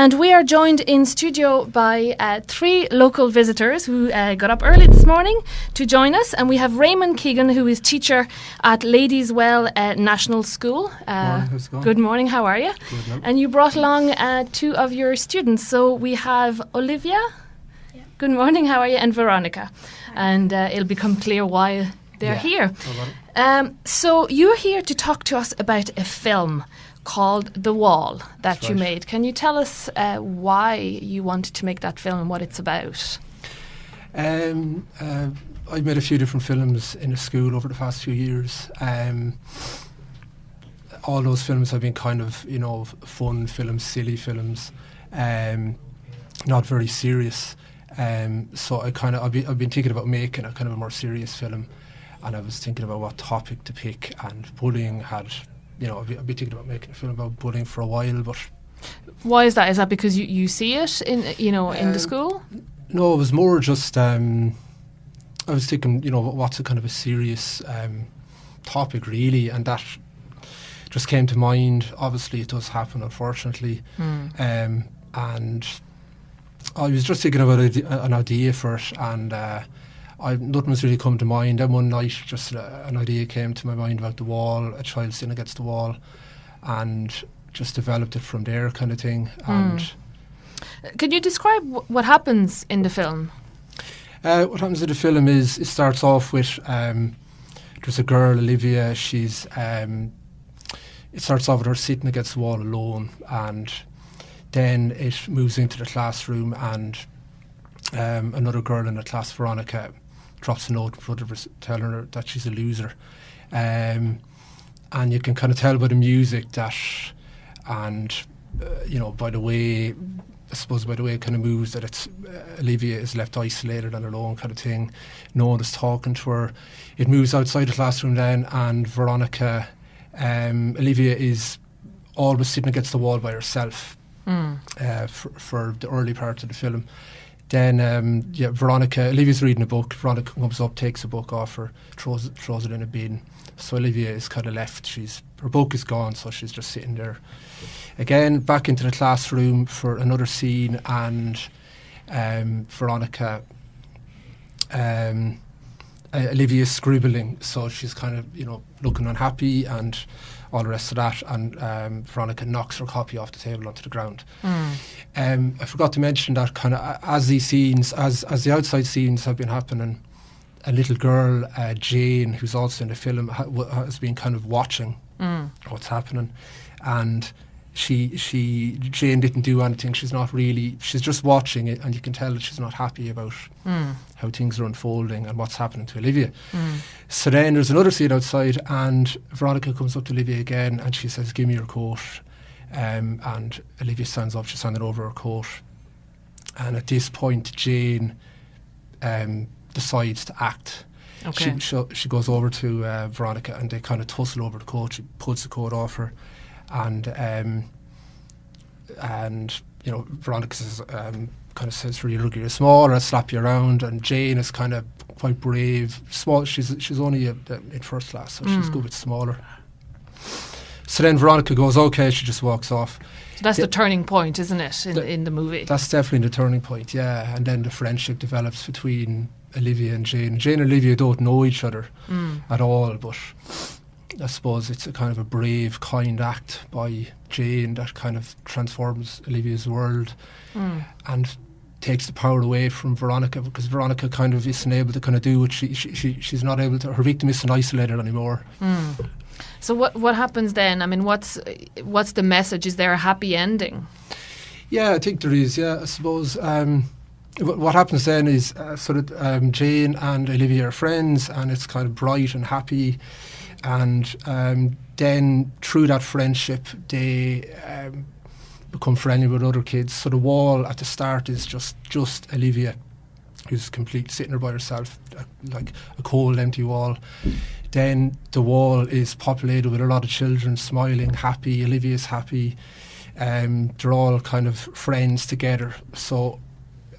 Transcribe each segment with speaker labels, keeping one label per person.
Speaker 1: And we are joined in studio by 3 local visitors who got up early this morning to join us. And we have Raymond Keegan, who is teacher at Ladies Well National School.
Speaker 2: Morning, how's it going?
Speaker 1: Good morning, how are you?
Speaker 2: Good, no?
Speaker 1: And you brought along 2 of your students. So we have Olivia. Yeah. Good morning, how are you? And Veronica. Hi. And it'll become clear why they're here. So you're here to talk to us about a film called The Wall that you made. Can you tell us why you wanted to make that film and what it's about?
Speaker 2: I've made a few different films in the school over the past few years. All those films have been kind of, fun films, silly films, not very serious. So I've been thinking about making a kind of a more serious film, and I was thinking about what topic to pick, and bullying had... I've been thinking about making a film about bullying for a while, but...
Speaker 1: Why is that? Is that because you see it in the school?
Speaker 2: No, it was more just... I was thinking, what's a kind of a serious topic, really, and that just came to mind. Obviously, it does happen, unfortunately. And I was just thinking about an idea for it, and... nothing was really come to mind. Then one night, just an idea came to my mind about the wall, a child sitting against the wall, and just developed it from there, kind of thing. And
Speaker 1: could you describe what happens in the film?
Speaker 2: What happens in the film is it starts off with there's a girl, Olivia. It starts off with her sitting against the wall alone, and then it moves into the classroom, and another girl in the class, Veronica, drops a note in front of her telling her that she's a loser. And you can kind of tell by the music that, and, by the way it kind of moves, that it's Olivia is left isolated and alone, kind of thing. No one is talking to her. It moves outside the classroom then, and Veronica, Olivia is always sitting against the wall by herself for the early part of the film. Then, Veronica, Olivia's reading a book. Veronica comes up, takes a book off her, throws it in a bin. So Olivia is kind of left. Her book is gone, so she's just sitting there. Again, back into the classroom for another scene, and Veronica, Olivia's scribbling, so she's kind of, looking unhappy and all the rest of that, and Veronica knocks her copy off the table onto the ground. I forgot to mention that kind of as these scenes, as the outside scenes have been happening, a little girl, Jane, who's also in the film, has been kind of watching what's happening, and Jane didn't do anything. She's just watching it, and you can tell that she's not happy about how things are unfolding and what's happening to Olivia. So then there's another scene outside, and Veronica comes up to Olivia again, and she says, "Give me your coat." And Olivia stands up, she's handing over her coat. And at this point, Jane decides to act. Okay. She goes over to Veronica, and they kind of tussle over the coat. She pulls the coat off her, and Veronica says, kind of says, "Really, look, you're small, I'll slap you around." And Jane is kind of quite brave. Small. She's only in first class, so she's a good bit smaller. So then Veronica goes, "Okay," she just walks off.
Speaker 1: So that's the turning point, isn't it, in the movie? That's
Speaker 2: definitely the turning point, yeah. And then the friendship develops between Olivia and Jane. Jane and Olivia don't know each other at all, but I suppose it's a kind of a brave, kind act by Jane that kind of transforms Olivia's world and takes the power away from Veronica, because Veronica kind of isn't able to kind of do what she's not able to. Her victim isn't isolated anymore.
Speaker 1: So what happens then? I mean, what's the message? Is there a happy ending?
Speaker 2: Yeah, I think there is. Yeah, I suppose what happens then is Jane and Olivia are friends, and it's kind of bright and happy. And then through that friendship, they become friendly with other kids. So the wall at the start is just Olivia, who's complete, sitting there by herself, like a cold, empty wall. Then the wall is populated with a lot of children, smiling, happy. Olivia's happy. They're all kind of friends together. So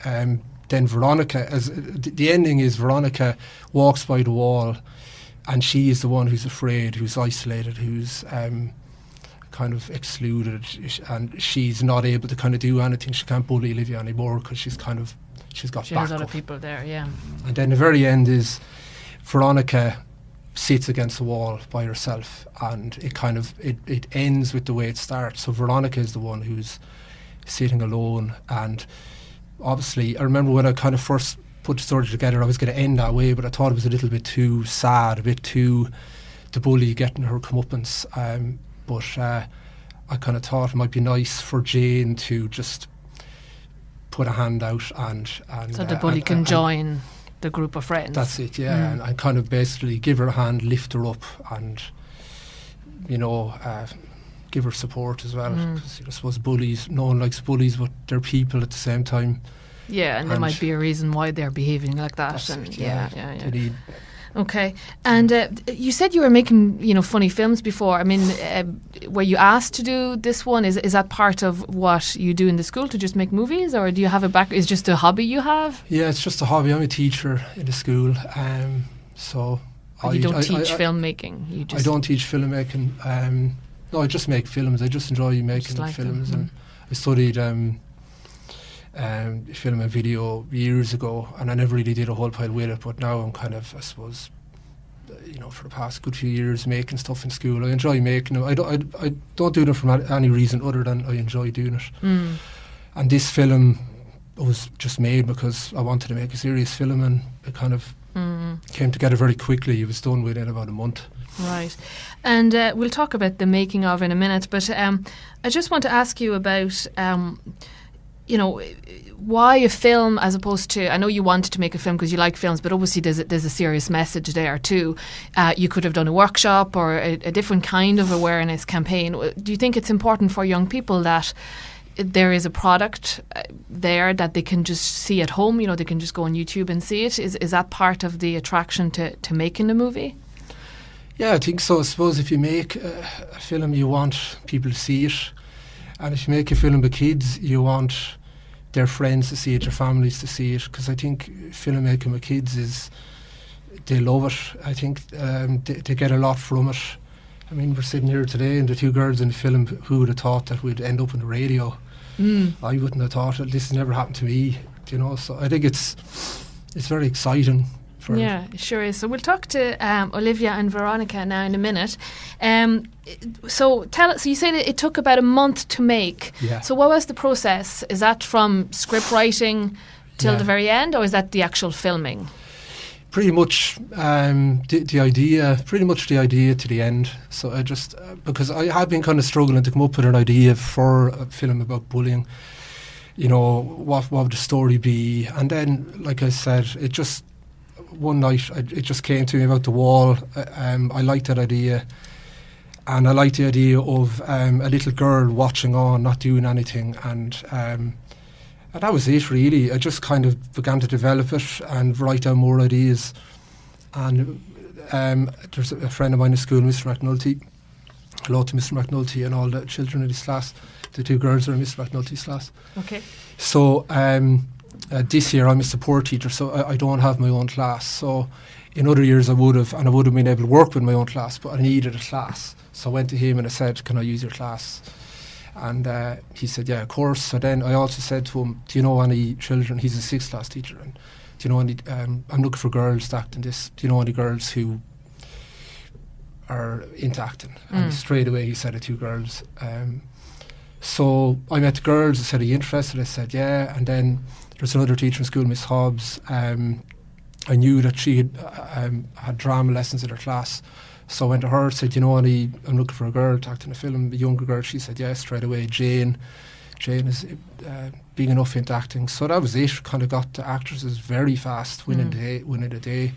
Speaker 2: then Veronica, as the ending is, Veronica walks by the wall, and she is the one who's afraid, who's isolated, who's kind of excluded, and she's not able to kind of do anything. She can't bully Olivia anymore because she's got
Speaker 1: she has other people there, yeah.
Speaker 2: And then the very end is Veronica sits against the wall by herself, and it ends with the way it starts. So Veronica is the one who's sitting alone, and obviously I remember when I kind of first put the story together, I was going to end that way, but I thought it was a little bit too sad, a bit too the bully getting her comeuppance. But I kind of thought it might be nice for Jane to just put a hand out and
Speaker 1: so the bully can join the group of friends.
Speaker 2: That's it, yeah. And I kind of basically give her a hand, lift her up, and give her support as well. Because I suppose bullies, no one likes bullies, but they're people at the same time.
Speaker 1: Yeah, and there might be a reason why they're behaving like that.
Speaker 2: That's
Speaker 1: And
Speaker 2: it, yeah.
Speaker 1: Okay, and you said you were making, funny films before. I mean, were you asked to do this one? Is that part of what you do in the school, to just make movies, or do you have is it just a hobby you have?
Speaker 2: Yeah, it's just a hobby. I'm a teacher in the school, so.
Speaker 1: But you don't teach filmmaking.
Speaker 2: I don't teach filmmaking. No, I just make films. I just enjoy making films, and I studied film and video years ago, and I never really did a whole pile with it, but now I'm kind of, I suppose, for the past good few years making stuff in school. I enjoy making them. I don't do them for any reason other than I enjoy doing it. And this film was just made because I wanted to make a serious film, and it kind of came together very quickly. It was done within about a month.
Speaker 1: Right. And we'll talk about the making of in a minute, but I just want to ask you about why a film as opposed to, I know you wanted to make a film because you like films, but obviously there's a serious message there too. You could have done a workshop or a different kind of awareness campaign. Do you think it's important for young people that there is a product there that they can just see at home, they can just go on YouTube and see it? Is that part of the attraction to making a movie?
Speaker 2: Yeah, I think so. I suppose if you make a film, you want people to see it. And if you make a film with kids, you want their friends to see it, their families to see it, because I think filmmaking with kids they love it. I think they get a lot from it. I mean, we're sitting here today and the two girls in the film, who would have thought that we'd end up on the radio? I wouldn't have thought it. This has never happened to me, so I think it's very exciting.
Speaker 1: Yeah, it sure is. So we'll talk to Olivia and Veronica now in a minute. So tell us, so you say that it took about a month to make.
Speaker 2: Yeah.
Speaker 1: So what was the process? Is that from script writing till the very end, or is that the actual filming?
Speaker 2: Pretty much the idea to the end. So I just, because I had been kind of struggling to come up with an idea for a film about bullying, what would the story be? And then, like I said, it just, one night it just came to me about the wall. I liked that idea, and I liked the idea of a little girl watching on, not doing anything, and that was it really. I just kind of began to develop it and write down more ideas. And there's a friend of mine in school, Mr McNulty. Hello to Mr McNulty and all the children in his class. The two girls are in Mr McNulty's class.
Speaker 1: Okay.
Speaker 2: So this year I'm a support teacher, so I don't have my own class. So in other years I would have been able to work with my own class, but I needed a class. So I went to him and I said, can I use your class? And he said, yeah, of course. So then I also said to him, do you know any children? He's a 6th class teacher. And do you know any, I'm looking for girls to act in this. Do you know any girls who are into acting? And straight away he said 2 girls. So I met the girls. I said, are you interested? I said, yeah. And then there's another teacher in school, Miss Hobbs. I knew that she had drama lessons in her class. So I went to her, said, you know, I'm looking for a girl to act in a film, a younger girl. She said, yes, straight away. Jane is big enough into acting. So that was it. Kind of got the actresses very fast, winning the day.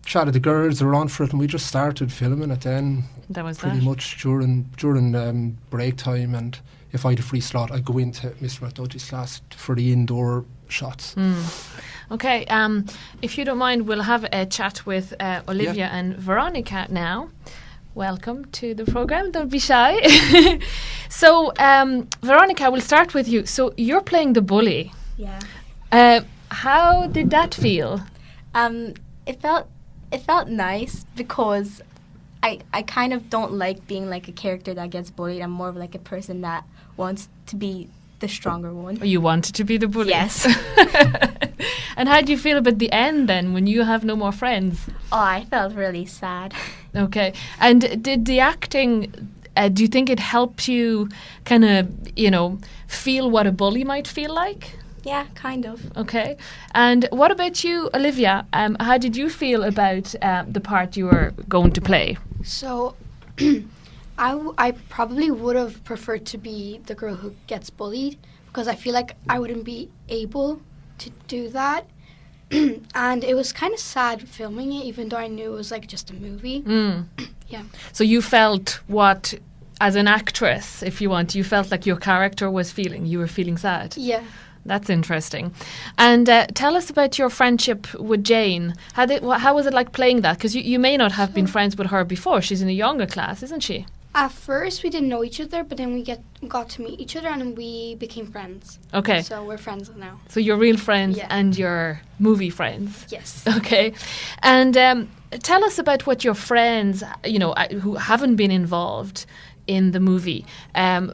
Speaker 2: Chatted the girls, they were on for it, and we just started filming it then.
Speaker 1: That was
Speaker 2: pretty much during break time, and if I had a free slot, I'd go into Mr McNulty's class for the indoor shots.
Speaker 1: Okay, if you don't mind, we'll have a chat with Olivia and Veronica now. Welcome to the programme, don't be shy. So, Veronica, we'll start with you. So, you're playing the bully.
Speaker 3: Yeah.
Speaker 1: How did that feel?
Speaker 3: It felt nice because I kind of don't like being like a character that gets bullied. I'm more of like a person that wants to be the stronger one.
Speaker 1: You wanted to be the bully?
Speaker 3: Yes.
Speaker 1: And how do you feel about the end then, when you have no more friends?
Speaker 3: Oh, I felt really sad.
Speaker 1: Okay. And did the acting, do you think it helped you kind of, feel what a bully might feel like?
Speaker 3: Yeah, kind of.
Speaker 1: Okay. And what about you, Olivia? How did you feel about the part you were going to play?
Speaker 4: So, I probably would have preferred to be the girl who gets bullied, because I feel like I wouldn't be able to do that. And it was kind of sad filming it, even though I knew it was like just a movie. Yeah.
Speaker 1: So you felt what, as an actress, if you want, you felt like your character was feeling. You were feeling sad.
Speaker 4: Yeah.
Speaker 1: That's interesting. And tell us about your friendship with Jane. How was it like playing that? Because you may not have been friends with her before. She's in a younger class, isn't she?
Speaker 4: At first, we didn't know each other, but then we got to meet each other and we became friends.
Speaker 1: Okay.
Speaker 4: So we're friends now.
Speaker 1: So you're real friends
Speaker 4: Yeah.
Speaker 1: and you're movie friends.
Speaker 4: Yes.
Speaker 1: Okay. And tell us about what your friends, who haven't been involved in the movie,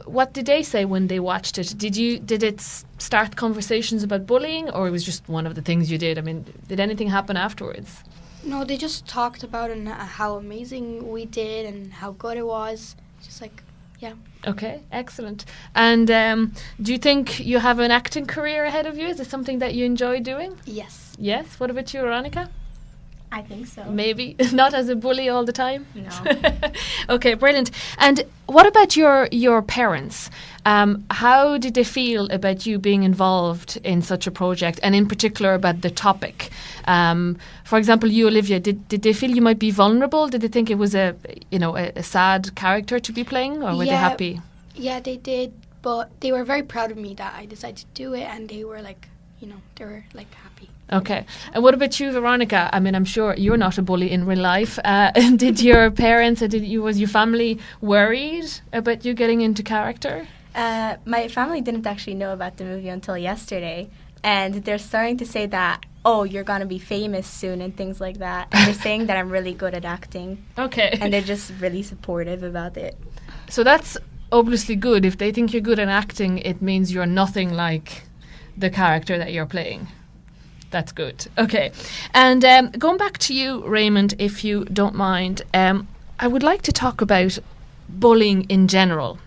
Speaker 1: what did they say when they watched it? Did it start conversations about bullying, or it was just one of the things you did? I mean, did anything happen afterwards?
Speaker 4: No, they just talked about it and how amazing we did and how good it was. Just like, yeah.
Speaker 1: Okay, excellent. And do you think you have an acting career ahead of you? Is it something that you enjoy doing?
Speaker 4: Yes.
Speaker 1: Yes. What about you, Veronica?
Speaker 3: I think so.
Speaker 1: Maybe. Not as a bully all the time?
Speaker 3: No.
Speaker 1: Okay, brilliant. And what about your parents? How did they feel about you being involved in such a project, and in particular about the topic? For example, you, Olivia, did they feel you might be vulnerable? Did they think it was a sad character to be playing, or were they happy?
Speaker 4: Yeah, they did, but they were very proud of me that I decided to do it, and they were like, they were like happy.
Speaker 1: Okay. And what about you, Veronica? I mean, I'm sure you're not a bully in real life. Did your parents or was your family worried about you getting into character?
Speaker 3: My family didn't actually know about the movie until yesterday, and they're starting to say that, oh, you're going to be famous soon and things like that. And they're saying that I'm really good at acting.
Speaker 1: Okay.
Speaker 3: And they're just really supportive about it.
Speaker 1: So that's obviously good. If they think you're good at acting, it means you're nothing like the character that you're playing. That's good. Okay. And going back to you, Raymond, if you don't mind, I would like to talk about bullying in general.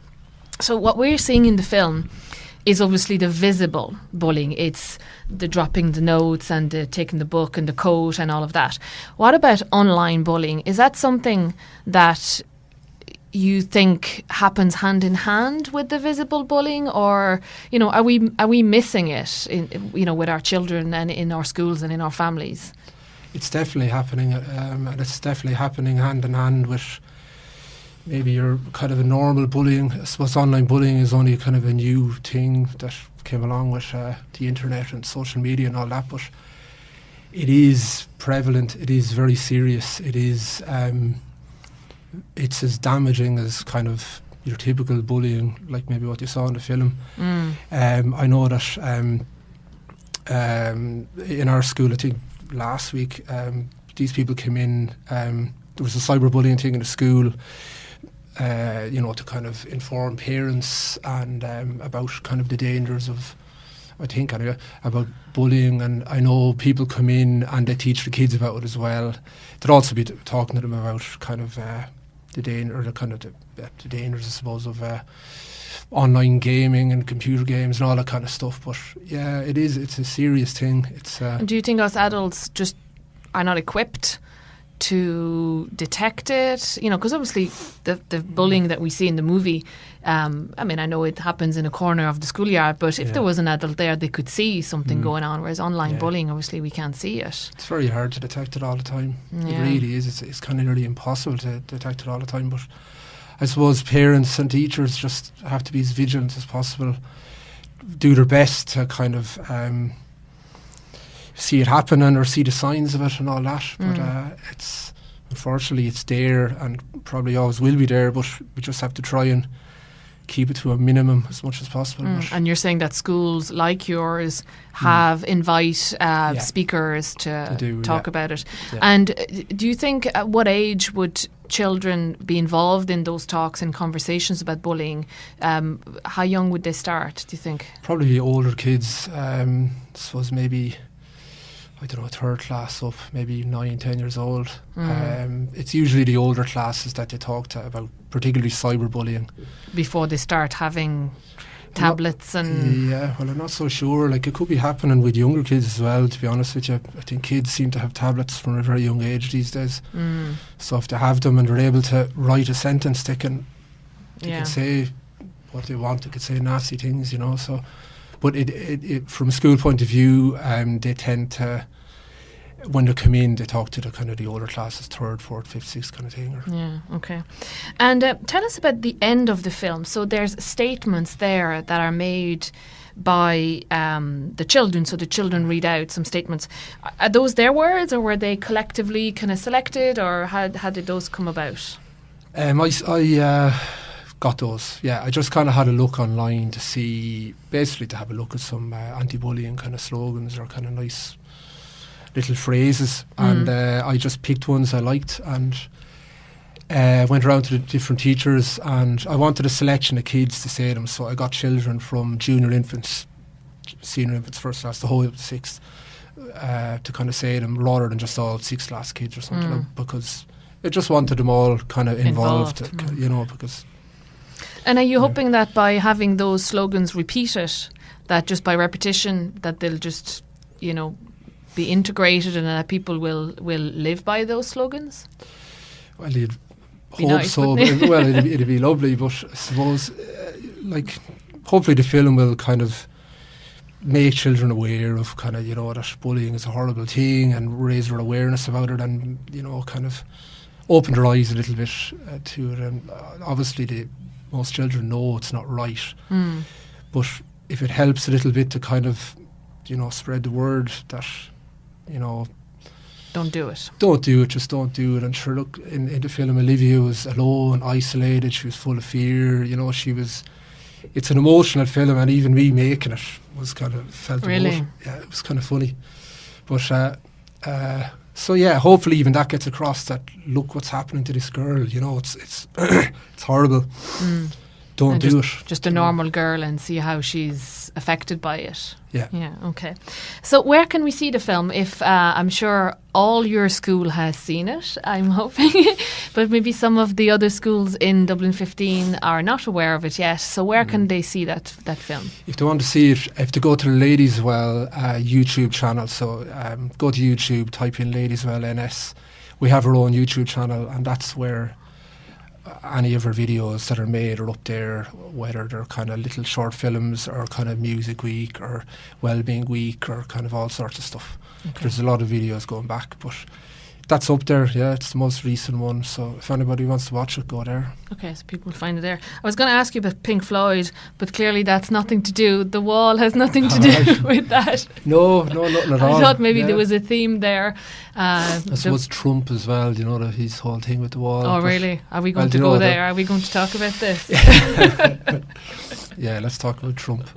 Speaker 1: So what we're seeing in the film is obviously the visible bullying. It's the dropping the notes and the taking the book and the coat and all of that. What about online bullying? Is that something that you think happens hand in hand with the visible bullying, or are we missing it with our children and in our schools and in our families?
Speaker 2: It's definitely happening, and it's definitely happening hand in hand with maybe your kind of a normal bullying. I suppose online bullying is only kind of a new thing that came along with the internet and social media and all that, but it is prevalent. It is very serious. It is. It's as damaging as kind of your typical bullying, like maybe what you saw in the film. I know that in our school, I think last week, these people came in. There was a cyberbullying thing in the school, to kind of inform parents and about kind of the dangers of, I think anyway, about bullying. And I know people come in and they teach the kids about it as well. They'd also be talking to them about kind of the dangers, I suppose, of online gaming and computer games and all that kind of stuff. But yeah, it's a serious thing.
Speaker 1: And do you think us adults just are not equipped to detect it? Because obviously the bullying that we see in the movie, I know it happens in a corner of the schoolyard, but if there was an adult there, they could see something going on, whereas online bullying, obviously, we can't see it.
Speaker 2: It's very hard to detect it all the time.
Speaker 1: Yeah.
Speaker 2: It really is. It's kind of nearly impossible to detect it all the time, but I suppose parents and teachers just have to be as vigilant as possible, do their best to kind of see it happening or see the signs of it and all that. But unfortunately it's there and probably always will be there, but we just have to try and keep it to a minimum as much as possible.
Speaker 1: And you're saying that schools like yours have invite speakers to talk about it. Yeah. And do you think at what age would children be involved in those talks and conversations about bullying, how young would they start, do you think?
Speaker 2: Probably the older kids, I suppose maybe, I don't know, 3rd class up, maybe 9, 10 years old. It's usually the older classes that they talk to about, particularly cyberbullying.
Speaker 1: Before they start having tablets and...
Speaker 2: Yeah, well, I'm not so sure. Like, it could be happening with younger kids as well, to be honest with you. I think kids seem to have tablets from a very young age these days. So if they have them and they're able to write a sentence, they can say what they want. They could say nasty things, you know, so... But it from a school point of view, they tend to, when they come in, they talk to the kind of the older classes, 3rd, 4th, 5th, 6th kind of thing.
Speaker 1: Yeah, okay. And tell us about the end of the film. So there's statements there that are made by the children. So the children read out some statements. Are those their words, or were they collectively kind of selected, or how did those come about?
Speaker 2: I got those, yeah. I just kind of had a look online to see, basically to have a look at some anti-bullying kind of slogans or kind of nice little phrases, and I just picked ones I liked and went around to the different teachers, and I wanted a selection of kids to say them, so I got children from junior infants, senior infants, 1st class, the whole way up to 6th, to kind of say them rather than just all 6th class kids or something, because I just wanted them all kind of involved. You know, because...
Speaker 1: And are you hoping that by having those slogans repeated, that just by repetition, that they'll just, you know, be integrated and that people will live by those slogans?
Speaker 2: Well, you'd hope
Speaker 1: nice,
Speaker 2: so. Well, it'd be lovely, but I suppose, like, hopefully the film will kind of make children aware of kind of, you know, that bullying is a horrible thing and raise their awareness about it, and, you know, kind of open their eyes a little bit to it. And obviously most children know it's not right, but if it helps a little bit to kind of, you know, spread the word that, you know,
Speaker 1: don't do it,
Speaker 2: just don't do it. And sure, look, in the film, Olivia was alone, isolated, she was full of fear, you know, it's an emotional film, and even me making it was kind of felt
Speaker 1: really,
Speaker 2: yeah, it was kind of funny, but so yeah, hopefully even that gets across, that look what's happening to this girl, you know, it's it's horrible. Don't do it.
Speaker 1: Just a normal girl, and see how she's affected by it.
Speaker 2: Yeah.
Speaker 1: Yeah, okay. So where can we see the film? If I'm sure all your school has seen it, I'm hoping, but maybe some of the other schools in Dublin 15 are not aware of it yet. So where can they see that film?
Speaker 2: If they want to see it, if they go to the Ladies Well YouTube channel, so go to YouTube, type in Ladies Well NS. We have our own YouTube channel, and that's where any of our videos that are made are up there, whether they're kind of little short films or kind of music week or wellbeing week or kind of all sorts of stuff. Okay. There's a lot of videos going back, but that's up there. Yeah, it's the most recent one, so if anybody wants to watch it, go there.
Speaker 1: Okay, so people will find it there. I was going to ask you about Pink Floyd, but clearly that's nothing to do. The Wall has nothing to do with that.
Speaker 2: No, nothing at all.
Speaker 1: I thought maybe there was a theme there.
Speaker 2: I suppose Trump as well, you know, his whole thing with the Wall.
Speaker 1: Oh, really? Are we going to go there? Are we going to talk about this?
Speaker 2: Yeah, let's talk about Trump.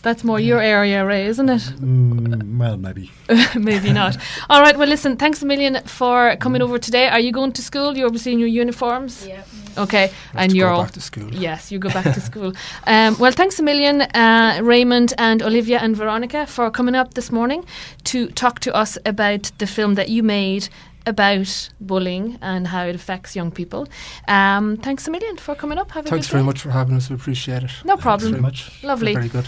Speaker 1: That's more your area, Ray, isn't it?
Speaker 5: Well, maybe.
Speaker 1: Maybe not. All right, well, listen, thanks a million for coming over today. Are you going to school? You're seeing your uniforms?
Speaker 3: Yeah.
Speaker 1: Okay. And you're
Speaker 2: go back to school.
Speaker 1: Yes, you go back to school. Well, thanks a million, Raymond and Olivia and Veronica, for coming up this morning to talk to us about the film that you made about bullying and how it affects young people. Thanks a million for coming up.
Speaker 2: Thanks very much for having us. We appreciate it.
Speaker 1: No problem.
Speaker 2: Thanks very much.
Speaker 1: Lovely.
Speaker 2: Very good.